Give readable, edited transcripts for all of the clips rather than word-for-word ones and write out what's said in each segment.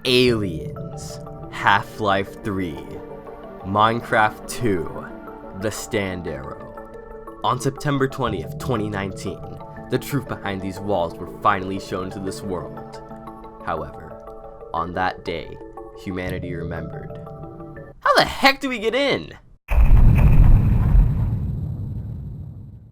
Aliens, Half-Life 3, Minecraft 2, The Stand Arrow. On September 20th, 2019, the truth behind these walls were finally shown to this world. However, on that day, humanity remembered. How the heck do we get in?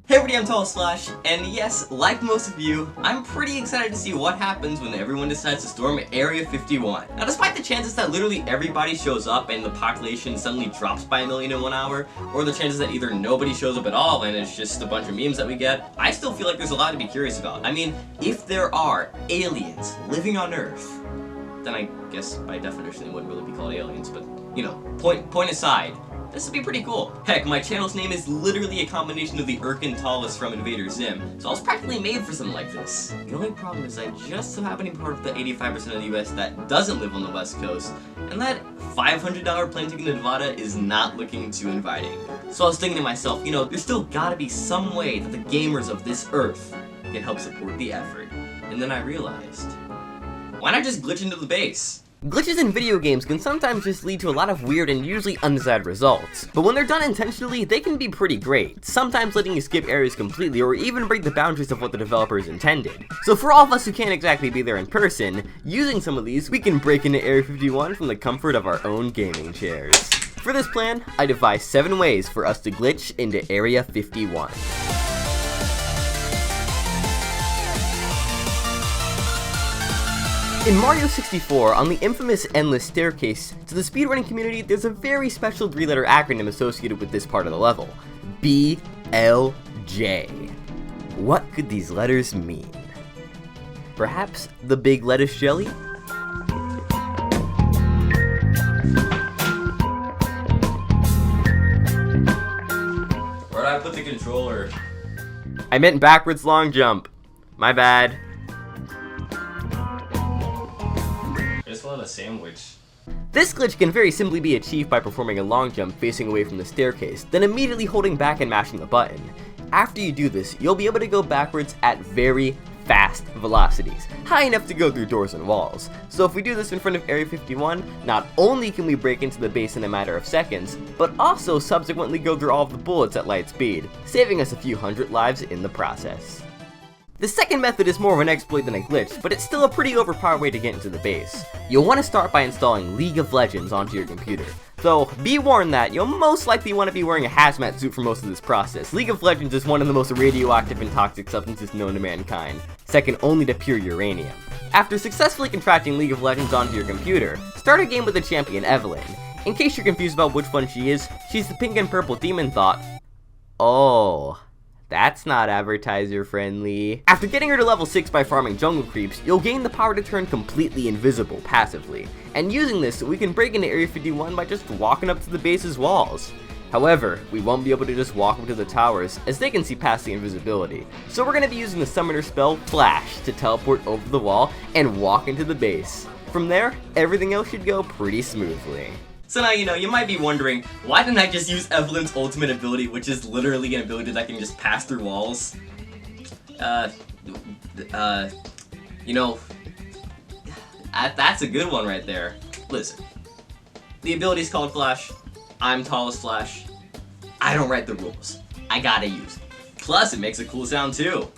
Hey everybody, I'm Splash, and yes, like most of you, I'm pretty excited to see what happens when everyone decides to storm Area 51. Now, despite the chances that literally everybody shows up and the population suddenly drops by 1 million in 1 hour, or the chances that either nobody shows up at all and it's just a bunch of memes that we get, I still feel like there's a lot to be curious about. I mean, if there are aliens living on Earth, then I guess by definition they wouldn't really be called aliens, but, you know, point aside. This would be pretty cool. Heck, my channel's name is literally a combination of the Urkentalis from Invader Zim, so I was practically made for something like this. The only problem is I just so happen to be part of the 85% of the US that doesn't live on the West Coast, and that $500 plane ticket to Nevada is not looking too inviting. So I was thinking to myself, you know, there's still gotta be some way that the gamers of this Earth can help support the effort. And then I realized, why not just glitch into the base? Glitches in video games can sometimes just lead to a lot of weird and usually undesired results, but when they're done intentionally, they can be pretty great, sometimes letting you skip areas completely or even break the boundaries of what the developers intended. So for all of us who can't exactly be there in person, using some of these, we can break into Area 51 from the comfort of our own gaming chairs. For this plan, I devised 7 ways for us to glitch into Area 51. In Mario 64, on the infamous Endless Staircase, to the speedrunning community, there's a very special 3-letter acronym associated with this part of the level. BLJ. What could these letters mean? Perhaps the big lettuce jelly? Where did I put the controller? I meant backwards long jump. My bad. A sandwich. This glitch can very simply be achieved by performing a long jump facing away from the staircase, then immediately holding back and mashing the button. After you do this, you'll be able to go backwards at very fast velocities, high enough to go through doors and walls. So if we do this in front of Area 51, not only can we break into the base in a matter of seconds, but also subsequently go through all of the bullets at light speed, saving us a few hundred lives in the process. The second method is more of an exploit than a glitch, but it's still a pretty overpowered way to get into the base. You'll want to start by installing League of Legends onto your computer. Though, be warned that you'll most likely want to be wearing a hazmat suit for most of this process. League of Legends is one of the most radioactive and toxic substances known to mankind, second only to pure uranium. After successfully contracting League of Legends onto your computer, start a game with the champion Evelyn. In case you're confused about which one she is, she's the pink and purple demon thought. Oh. That's not advertiser friendly. After getting her to level 6 by farming jungle creeps, you'll gain the power to turn completely invisible passively. And using this, we can break into Area 51 by just walking up to the base's walls. However, we won't be able to just walk up to the towers, as they can see past the invisibility. So we're going to be using the summoner spell Flash to teleport over the wall and walk into the base. From there, everything else should go pretty smoothly. So now, you know, you might be wondering, why didn't I just use Evelyn's ultimate ability, which is literally an ability that can just pass through walls? You know, that's a good one right there. Listen, the ability's called Flash, I'm Tallest Flash, I don't write the rules, I gotta use it. Plus, it makes a cool sound too.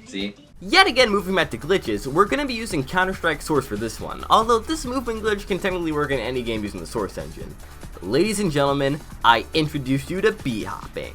See? Yet again, moving back to glitches, we're going to be using Counter-Strike Source for this one, although this movement glitch can technically work in any game using the Source engine. Ladies and gentlemen, I introduce you to bee hopping.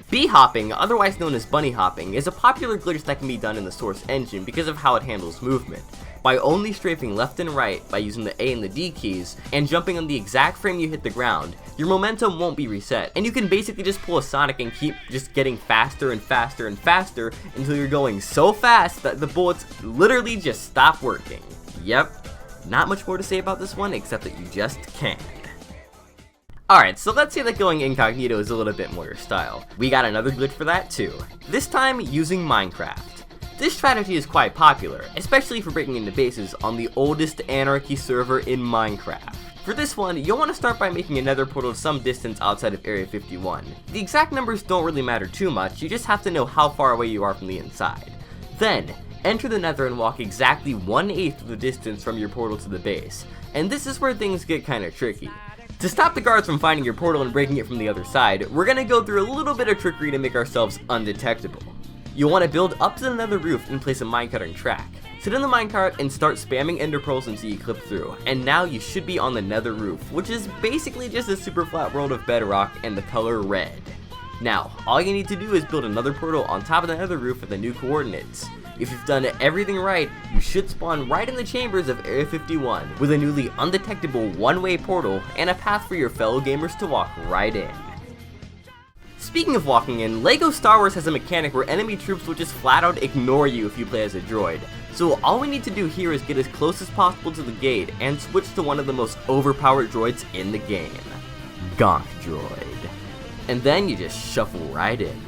Bee hopping, otherwise known as bunny hopping, is a popular glitch that can be done in the Source engine because of how it handles movement. By only strafing left and right by using the A and the D keys, and jumping on the exact frame you hit the ground, your momentum won't be reset, and you can basically just pull a Sonic and keep just getting faster and faster and faster until you're going so fast that the bullets literally just stop working. Yep, not much more to say about this one except that you just can't. Alright, so let's say that going incognito is a little bit more your style. We got another glitch for that too, this time using Minecraft. This strategy is quite popular, especially for breaking into bases on the oldest anarchy server in Minecraft. For this one, you'll want to start by making a nether portal some distance outside of Area 51. The exact numbers don't really matter too much, you just have to know how far away you are from the inside. Then, enter the nether and walk exactly 1/8 of the distance from your portal to the base, and this is where things get kinda tricky. To stop the guards from finding your portal and breaking it from the other side, we're gonna go through a little bit of trickery to make ourselves undetectable. You'll want to build up to the nether roof and place a minecart track. Sit in the minecart and start spamming ender pearls until you clip through, and now you should be on the nether roof, which is basically just a super flat world of bedrock and the color red. Now, all you need to do is build another portal on top of the nether roof with the new coordinates. If you've done everything right, you should spawn right in the chambers of Area 51, with a newly undetectable one-way portal and a path for your fellow gamers to walk right in. Speaking of walking in, LEGO Star Wars has a mechanic where enemy troops will just flat out ignore you if you play as a droid. So all we need to do here is get as close as possible to the gate and switch to one of the most overpowered droids in the game, Gonk Droid. And then you just shuffle right in.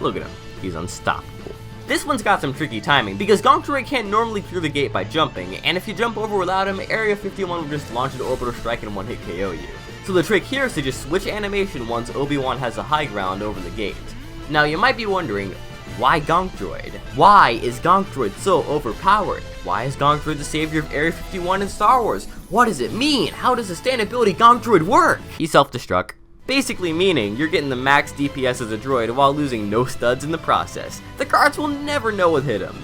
Look at him, he's unstoppable. This one's got some tricky timing because Gonk Droid can't normally clear the gate by jumping, and if you jump over without him, Area 51 will just launch an orbital strike and one-hit KO you. So the trick here is to just switch animation once Obi-Wan has the high ground over the gate. Now you might be wondering, why Gonk Droid? Why is Gonk Droid so overpowered? Why is Gonk Droid the savior of Area 51 in Star Wars? What does it mean? How does the stand ability Gonk Droid work? He self-destruct. Basically meaning you're getting the max DPS as a droid while losing no studs in the process. The guards will never know what hit him.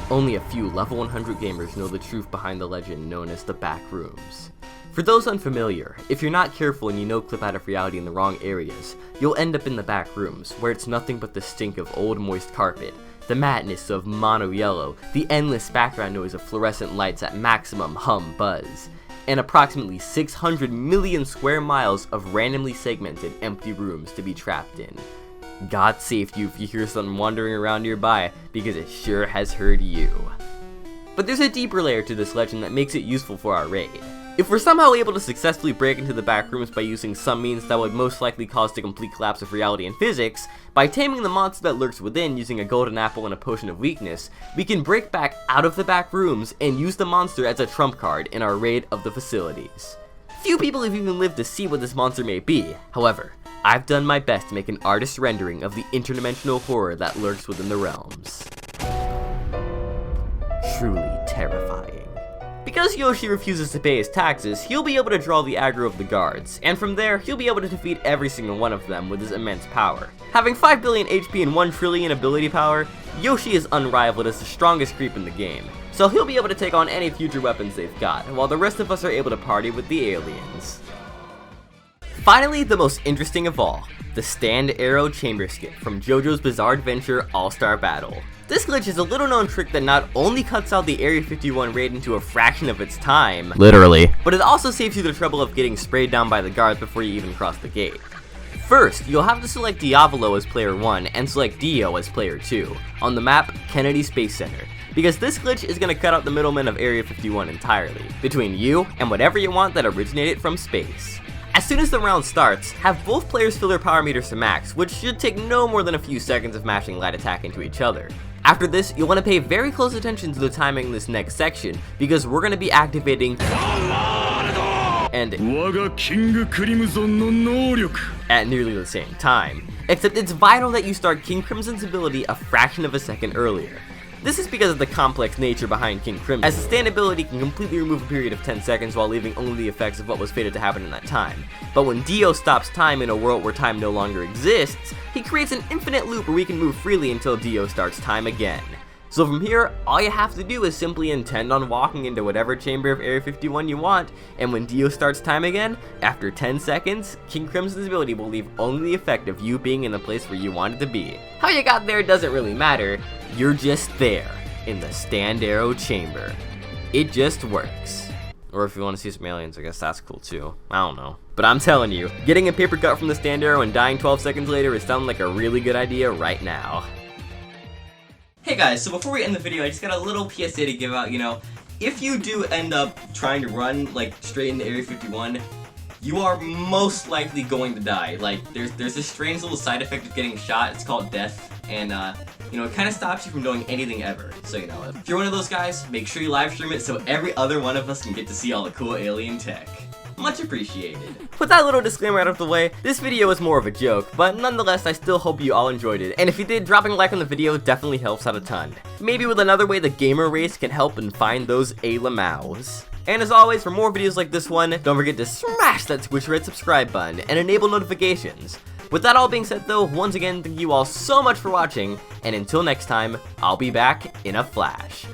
Only a few level 100 gamers know the truth behind the legend known as the backrooms. For those unfamiliar, if you're not careful and you no-clip out of reality in the wrong areas, you'll end up in the back rooms, where it's nothing but the stink of old moist carpet, the madness of mono yellow, the endless background noise of fluorescent lights at maximum hum buzz, and approximately 600 million square miles of randomly segmented empty rooms to be trapped in. God save you if you hear something wandering around nearby, because it sure has heard you. But there's a deeper layer to this legend that makes it useful for our raid. If we're somehow able to successfully break into the back rooms by using some means that would most likely cause the complete collapse of reality and physics, by taming the monster that lurks within using a golden apple and a potion of weakness, we can break back out of the back rooms and use the monster as a trump card in our raid of the facilities. Few people have even lived to see what this monster may be. However, I've done my best to make an artist's rendering of the interdimensional horror that lurks within the realms. Truly terrifying. Because Yoshi refuses to pay his taxes, he'll be able to draw the aggro of the guards, and from there, he'll be able to defeat every single one of them with his immense power. Having 5 billion HP and 1 trillion ability power, Yoshi is unrivaled as the strongest creep in the game, so he'll be able to take on any future weapons they've got, while the rest of us are able to party with the aliens. Finally, the most interesting of all, the Stand Arrow Chamber Skip from JoJo's Bizarre Adventure All-Star Battle. This glitch is a little known trick that not only cuts out the Area 51 raid into a fraction of its time, literally, but it also saves you the trouble of getting sprayed down by the guards before you even cross the gate. First, you'll have to select Diavolo as player 1 and select Dio as player 2, on the map Kennedy Space Center, because this glitch is going to cut out the middlemen of Area 51 entirely, between you and whatever you want that originated from space. As soon as the round starts, have both players fill their power meters to max, which should take no more than a few seconds of mashing light attack into each other. After this, you'll want to pay very close attention to the timing in this next section, because we're going to be activating and at nearly the same time. Except it's vital that you start King Crimson's ability a fraction of a second earlier. This is because of the complex nature behind King Crimson, as the stand ability can completely remove a period of 10 seconds while leaving only the effects of what was fated to happen in that time. But when Dio stops time in a world where time no longer exists, he creates an infinite loop where we can move freely until Dio starts time again. So from here, all you have to do is simply intend on walking into whatever chamber of Area 51 you want, and when Dio starts time again, after 10 seconds, King Crimson's ability will leave only the effect of you being in the place where you wanted to be. How you got there doesn't really matter, you're just there, in the Stand Arrow Chamber. It just works. Or if you want to see some aliens, I guess that's cool too. I don't know. But I'm telling you, getting a paper cut from the Stand Arrow and dying 12 seconds later is sounding like a really good idea right now. Hey guys, so before we end the video, I just got a little PSA to give out, if you do end up trying to run, straight into Area 51, you are most likely going to die. There's this strange little side effect of getting shot, it's called death. and you know, it kind of stops you from doing anything ever. So, you know, if you're one of those guys, make sure you live stream it so every other one of us can get to see all the cool alien tech. Much appreciated. With that little disclaimer out of the way, this video was more of a joke, but nonetheless I still hope you all enjoyed it, and if you did, dropping a like on the video definitely helps out a ton. Maybe with another way the gamer race can help and find those A-Lamaus. And as always, for more videos like this one, don't forget to smash that squish red subscribe button and enable notifications. With that all being said though, once again, thank you all so much for watching, and until next time, I'll be back in a flash.